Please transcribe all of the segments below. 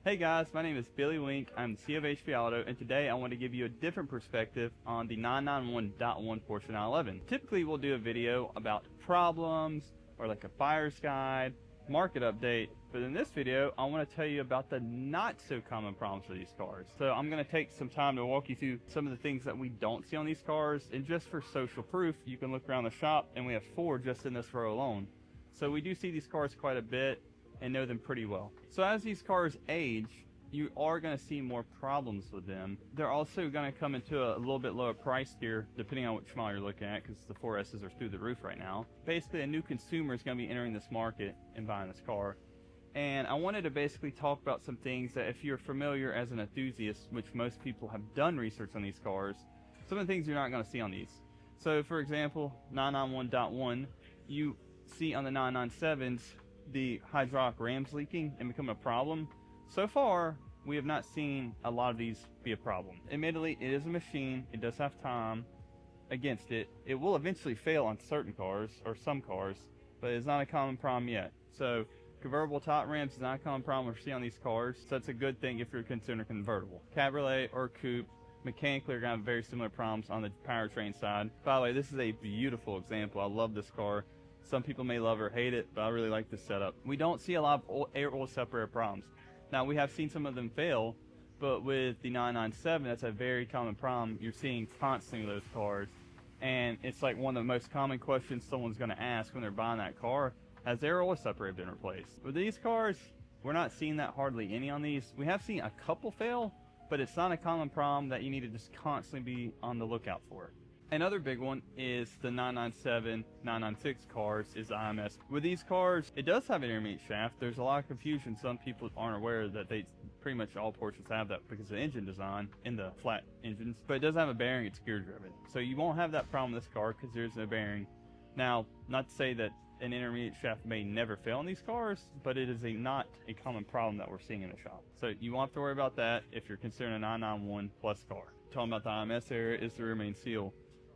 Hey guys, my name is Billy Wink. I'm the CEO of HP Auto, and today I want to give you a different perspective on the 991.1 Porsche 911. Typically we'll do a video about problems or like a buyer's guide, market update, but in this video I want to tell you about the not so common problems with these cars. So I'm going to take some time to walk you through some of the things that we don't see on these cars, and just for social proof you can look around the shop and we have 4 just in this row alone. So we do see these cars quite a bit and know them pretty well. So as these cars age, you are going to see more problems with them. They're also going to come into a little bit lower price tier depending on which model you're looking at, because the 4Ss are through the roof right now. Basically a new consumer is going to be entering this market and buying this car, and I wanted to basically talk about some things that if you're familiar as an enthusiast, which most people have done research on these cars, some of the things you're not going to see on these. So for example, 991.1, you see on the 997s the hydraulic rams leaking and become a problem. So far we have not seen a lot of these be a problem. Admittedly, it is a machine, it does have time against it. It will eventually fail on certain cars or some cars, but it's not a common problem yet. So convertible top rams is not a common problem we're seeing on these cars, so that's a good thing if you're considering convertible. Cabriolet or coupe mechanically are going to have very similar problems on the powertrain side. By the way, this is a beautiful example. I love this car. Some people may love or hate it, but I really like this setup. We don't see a lot of air oil separator problems. Now, we have seen some of them fail, but with the 997, that's a very common problem you're seeing constantly with those cars. And it's like one of the most common questions someone's going to ask when they're buying that car: has their oil separator been replaced? With these cars, we're not seeing that hardly any on these. We have seen a couple fail, but it's not a common problem that you need to just constantly be on the lookout for. Another big one is the 997, 996 cars is IMS. With these cars, it does have an intermediate shaft. There's a lot of confusion. Some people aren't aware that pretty much all Porsches have that because of the engine design in the flat engines. But it does have a bearing, it's gear driven. So you won't have that problem with this car because there's no bearing. Now, not to say that an intermediate shaft may never fail in these cars, but it is not a common problem that we're seeing in the shop. So you won't have to worry about that if you're considering a 991 plus car. Talking about the IMS area is the rear main seal.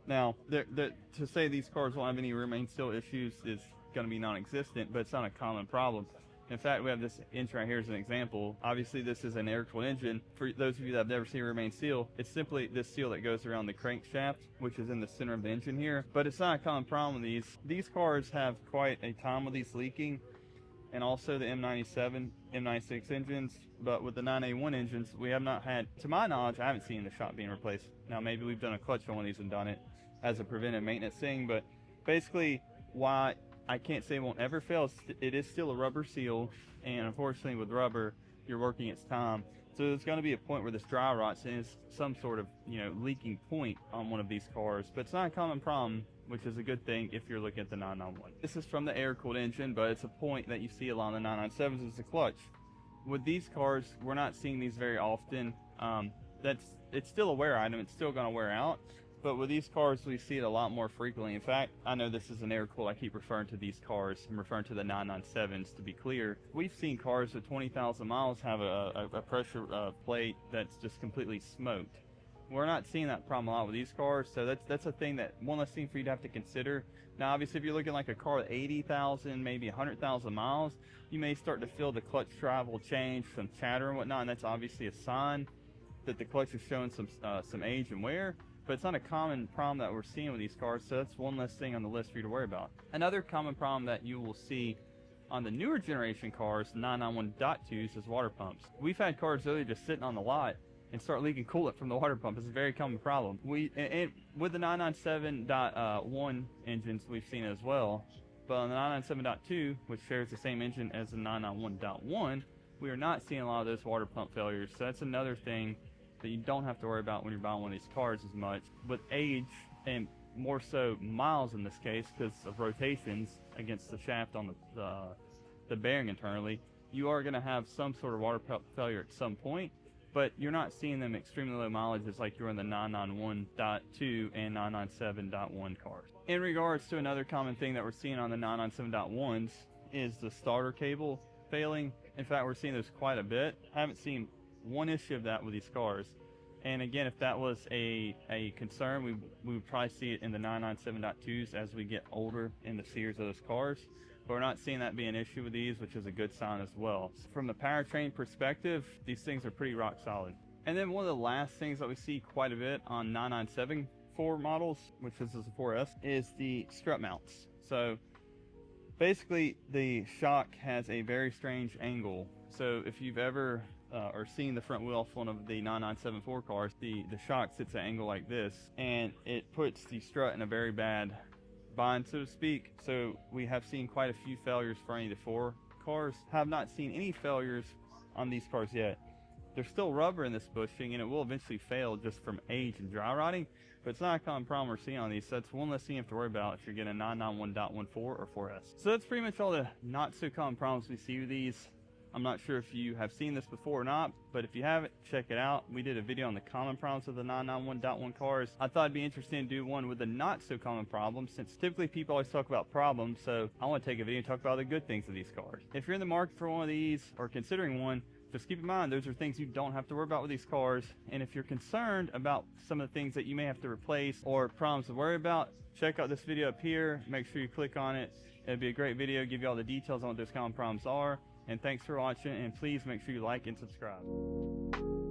Now, to say these cars won't have any rear main seal issues is going to be non-existent, but it's not a common problem. In fact, we have this engine right here as an example. Obviously, this is an air-cooled engine. For those of you that have never seen a rear main seal, it's simply this seal that goes around the crankshaft, which is in the center of the engine here. But it's not a common problem with these. These cars have quite a time with these leaking, and also the M97, M96 engines. But with the 981 engines, we have not had, to my knowledge, I haven't seen the shop being replaced. Now, maybe we've done a clutch on one of these and done it as a preventive maintenance thing, but basically why I can't say it won't ever fail, it is still a rubber seal, and unfortunately with rubber, you're working its time. So there's going to be a point where this dry rots and it's some sort of, leaking point on one of these cars, but it's not a common problem, which is a good thing if you're looking at the 991. This is from the air-cooled engine, but it's a point that you see a lot on the 997s is the clutch. With these cars, we're not seeing these very often. It's still a wear item, it's still going to wear out. But with these cars, we see it a lot more frequently. In fact, I know this is an air-cooled. I keep referring to these cars. I'm referring to the 997s to be clear. We've seen cars with 20,000 miles have a pressure plate that's just completely smoked. We're not seeing that problem a lot with these cars, so that's a thing that one less thing for you to have to consider. Now, obviously, if you're looking like a car with 80,000, maybe 100,000 miles, you may start to feel the clutch drive will change, some chatter and whatnot, and that's obviously a sign that the clutch is showing some age and wear. But it's not a common problem that we're seeing with these cars, so that's one less thing on the list for you to worry about. Another common problem that you will see on the newer generation cars, 991.2s, is water pumps. We've had cars literally just sitting on the lot and start leaking coolant from the water pump. It's a very common problem. And with the 997.1 engines, we've seen it as well. But on the 997.2, which shares the same engine as the 991.1, we are not seeing a lot of those water pump failures. So that's another thing that you don't have to worry about when you're buying one of these cars as much. With age, and more so miles in this case because of rotations against the shaft on the bearing internally, you are going to have some sort of water pump failure at some point, but you're not seeing them extremely low mileages like you're in the 991.2 and 997.1 cars. In regards to another common thing that we're seeing on the 997.1s is the starter cable failing. In fact, we're seeing those quite a bit. I haven't seen one issue of that with these cars. And again, if that was a concern, we would probably see it in the 997.2s as we get older in the series of those cars. but we're not seeing that be an issue with these, which is a good sign as well. From the powertrain perspective, these things are pretty rock solid. And then one of the last things that we see quite a bit on 997 models, which is the 4S, is the strut mounts. So basically the shock has a very strange angle. So if you've ever or seen the front wheel off one of the 9974 cars, the shock sits at an angle like this, and it puts the strut in a very bad bind, so to speak. So we have seen quite a few failures for any of the 4 cars. Have not seen any failures on these cars yet. There's still rubber in this bushing, and it will eventually fail just from age and dry rotting, but it's not a common problem we're seeing on these, so that's one less thing you have to worry about if you're getting a 991.14 or 4S. So that's pretty much all the not so common problems we see with these. I'm not sure if you have seen this before or not, but if you haven't, check it out. We did a video on the common problems of the 991.1 cars. I thought it'd be interesting to do one with the not so common problems, since typically people always talk about problems, so I want to take a video and talk about the good things of these cars. If you're in the market for one of these or considering one, just keep in mind those are things you don't have to worry about with these cars. And if you're concerned about some of the things that you may have to replace or problems to worry about, check out this video up here. Make sure you click on it. It'll be a great video, give you all the details on what those common problems are. And thanks for watching, and please make sure you like and subscribe.